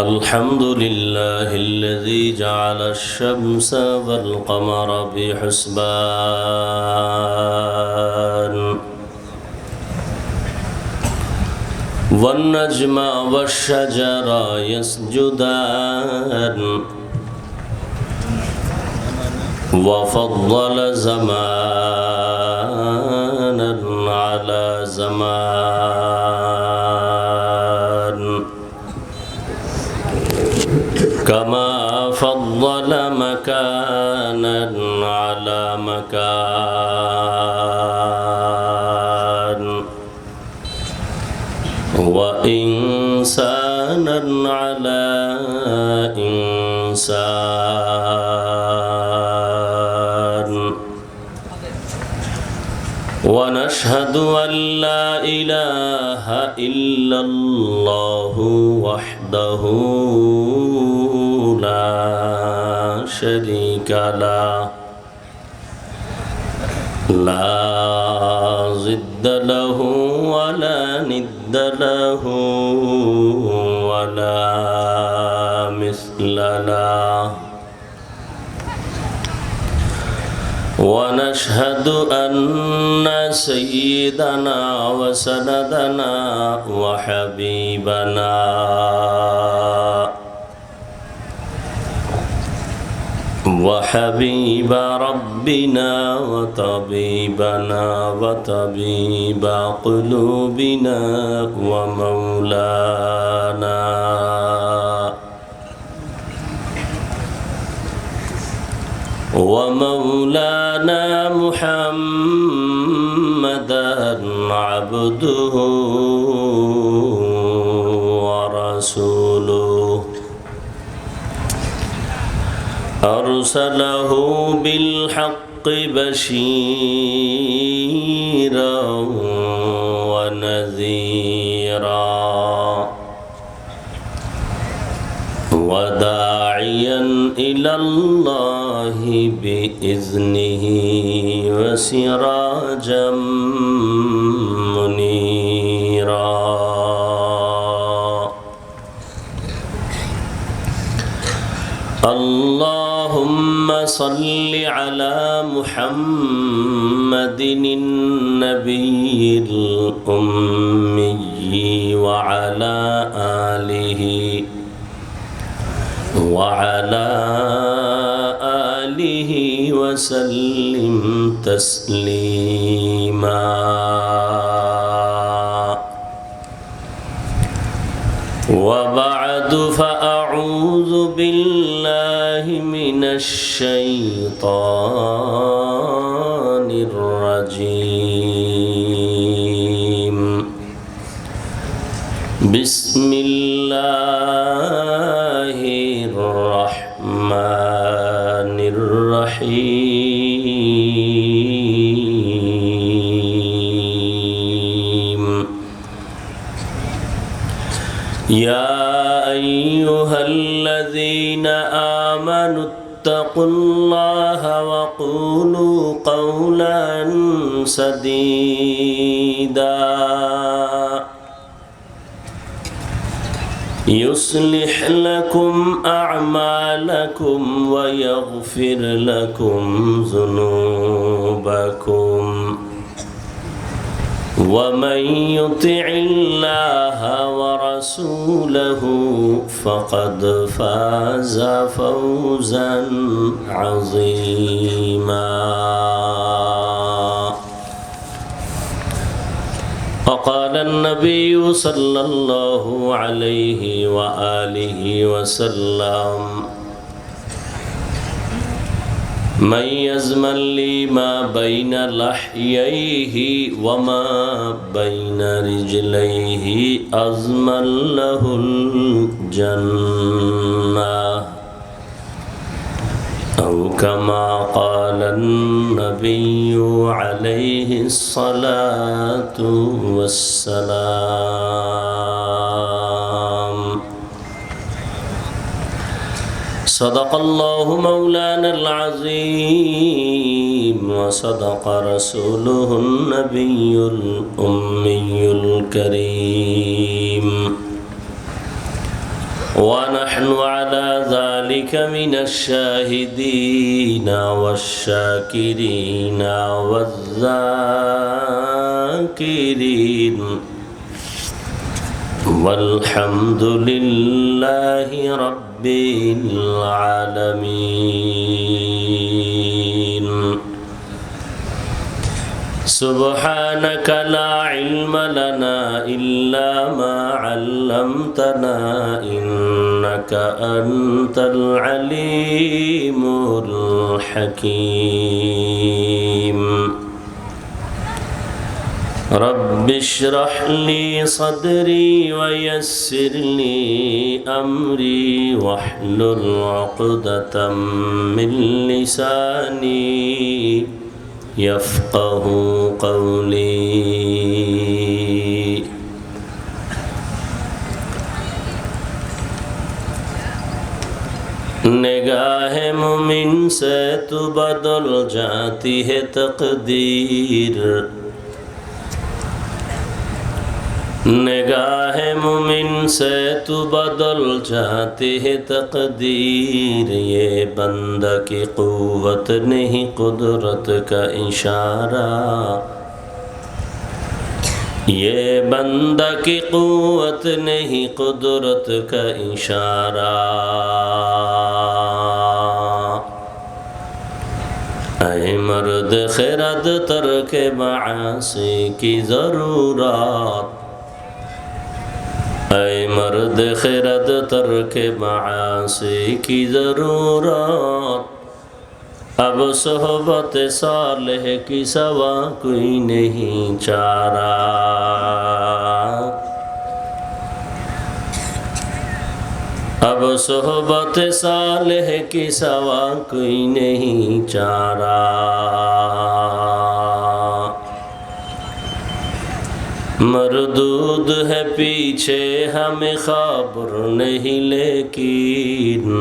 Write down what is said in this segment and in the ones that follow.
الحمد لله الذي جعل الشمس والقمر بحسبان والنجم والشجر يسجدان وفضل زمانا على زمان كما فضل مكانا على مكان وإنسانا على إنسان ونشهد أن لا إله إلا الله وحده لا شريك له لا ضد له ولا ند له ولا مثل له ونشهد أن سيدنا وسندنا وحبيبنا وحبيب ربنا وطبيبنا وطبيب قلوبنا ومولانا محمدا عبده ورسوله أرسله بالحق بشيرا ونذيرا وداعيا إلى الله بإذنه وسراجا منيرا اللهم صل على محمد النبي الأمي وعلى آله وسلم تسليما وبعد فأعوذ بالله من الشيطان الرجيم بسم الله الرحمن الرحيم يا أيها الذين آمنوا اتقوا الله وقولوا قولا سديدا يصلح لكم أعمالكم ويغفر لكم ذنوبكم ومن يطع الله ورسوله فقد فاز فوزا عظيما وقال النبي صلى الله عليه وآله وسلم من يزمن لي ما بين لحييه وما بين رجليه أزمن له الجنة أو كما قال النبي عليه الصلاة والسلام صدق الله مولانا العظيم وصدق رسوله النبي الأمي الكريم ونحن على ذلك من الشاهدين والشاكرين والذاكرين والحمد لله رب العالمين سبحانك لا علم لنا إلا ما علمتنا إنك أنت العليم الحكيم رب اشرح لي صدري ويسر لي أمري واحلل عقدة من لساني يفقه قولي निगाह मुमिन से तू बदल जाती है तकदीर निगाह मुमिन से तू बदल जाती है तकदीर ये बंदा की क़ुव्वत नहीं कुदरत का इशारा ये बंदा की क़ुव्वत नहीं कुदरत का इशारा ऐ मर्द खिरद तर्क मासी की ज़रूरत ऐ मर्द खिरद तर्क मासी की ज़रूरत अब सोहबत सालेह की सवा कोई नहीं चारा अब सोहबत सालेह की सवा कोई नहीं चारा मरदूद है पीछे हमें खबर नहीं लेकिन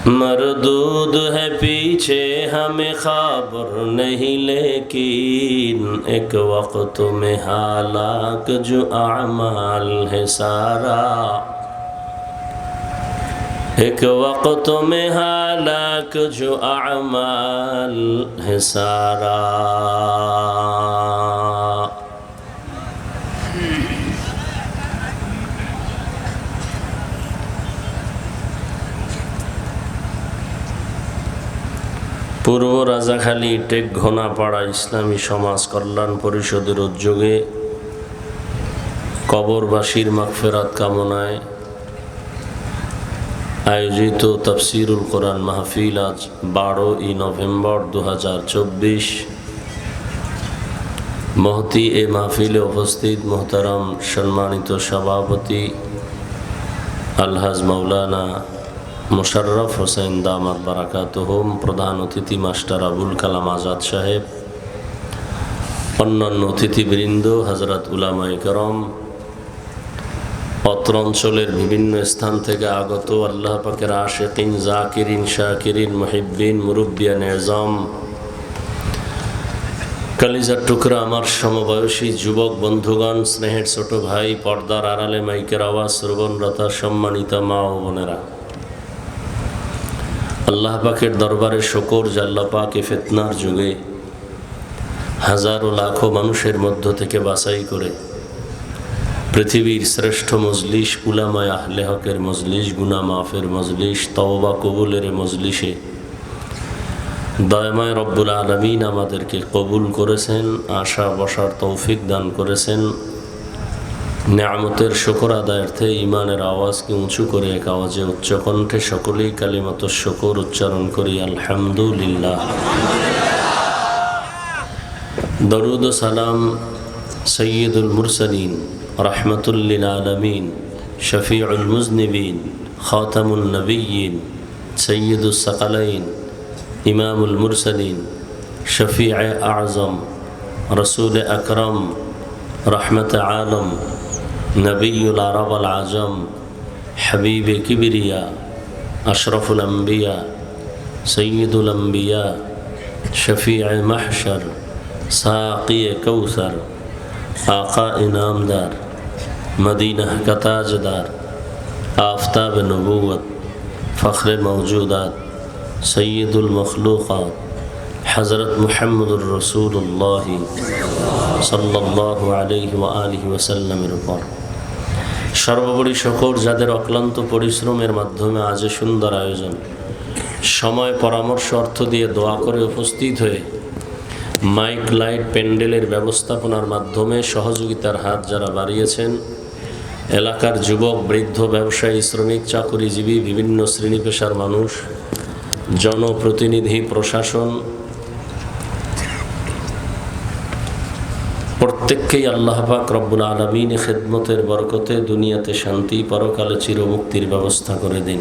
मरदूद है पीछे हमें खबर नहीं लेकिन एक वक्त में हालाक जो अमाल है सारा एक वक्त में हालाक जो अमाल है सारा পূর্ব রাজাখালী টেকঘোনাপাড়া ইসলামী সমাজ কল্যাণ পরিষদের উদ্যোগে কবরবাসীর মাগফিরাত কামনায় আয়োজিত তাফসীরুল কোরআন মাহফিল আজ 12 নভেম্বর 2024 মহতি এ মাহফিলে উপস্থিত মোহতারাম সম্মানিত সভাপতি আলহাজ মাওলানা मुशर्रफ हुसैन दामद बरकातुहुम प्रधान अतिथि मास्टर अबुल कलाम आजाद साहेब अन्यान्य अतिथिबृंद हजरत उलामाए करम अत्र अंचलेर विभिन्न स्थान थेके आगत आल्लाह पाकेर आशिकिन जाकिरिन शाकिरिन मुहिब्बिन मुरब्बियान एजाम कलिजार टुकरा आमार समबयसी युवक बंधुगण स्नेहेर छोट भाई पर्दार आड़ाले माइकेर आवाज श्रवणरता सम्मानित मा ओ बोनेरा अल्लाह पाकेर दरबारे शुक्र जे आल्लाह पाक फितनार जुगे हजारों लाखों मानुषेर मध्य थेके बाछाई करे पृथिवीर श्रेष्ठ मजलिस उलामाए आहले हकेर मजलिस गुना माफेर मजलिस तওবা कबुलेर मजलिसे दयामय रब्बुल आलामीन आमादेरके कबुल करेছেন आशा बसार तौफिक दान करेছেন नेयामतेर शुक्र आदायार्थे ईमानेर आवाज़के उঁচু करे एक आवाजे उच्च कण्ठे सकलेई कालिमातुश शुक्र उच्चारण करी आलहामदुलिल्लाह दरूद सलाम सय्यिदुल मुरसलीन रहमतुल लिल आलमीन शफीउल मुज़निबीन खातमुन नबिय्यीन सय्यिदुस सकलैन इमामुल मुरसलीन शफीअ आज़म रसूल अकरम रहमत आलम नबीउल अरब वल आजम हबीब किबरिया अशरफुल अंबिया सय्यिदुल अंबिया शफीअ महशर साक़ी कौसर आका इनामदार मदीना का ताजदार, आफ्ताब नबूवत, फ़ख्र मौजूदात, सैयदुल मखलूक़ात हज़रत मुहम्मदुर रसूलुल्लाह सल्लल्लाहु अलैहि व आलिहि वसल्लमेर উপর সর্বোপরি শকর যাদের অক্লান্ত পরিশ্রমের মাধ্যমে আজ সুন্দর আয়োজন, সময় পরামর্শ অর্থ দিয়ে দোয়া করে উপস্থিত হয়ে মাইক লাইট প্যান্ডেলের ব্যবস্থাপনার মাধ্যমে সহযোগিতার হাত যারা বাড়িয়েছেন, এলাকার যুবক, বৃদ্ধ, ব্যবসায়ী, শ্রমিক, চাকুরিজীবী, বিভিন্ন শ্রেণী পেশার মানুষ, জনপ্রতিনিধি, প্রশাসন, প্রত্যেককেই আল্লাহ পাক রব্বুল আলামিন খিদমতের বরকতে দুনিয়াতে শান্তি, পরকালে চিরমুক্তির ব্যবস্থা করে দিন।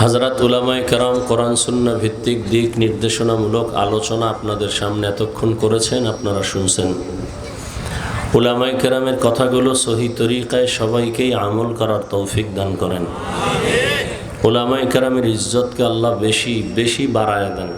হযরত উলামায়ে কেরাম কোরআন সুন্নাহ ভিত্তিক দিক নির্দেশনামূলক আলোচনা আপনাদের সামনে এতক্ষণ করেছেন, আপনারা শুনছেন। উলামায়ে কেরামের কথাগুলো সহি তরিকায় সবাইকেই আমল করার তৌফিক দান করেন। উলামায়ে কেরামের ইজ্জতকে আল্লাহ বেশি বেশি বাড়ায় দেন।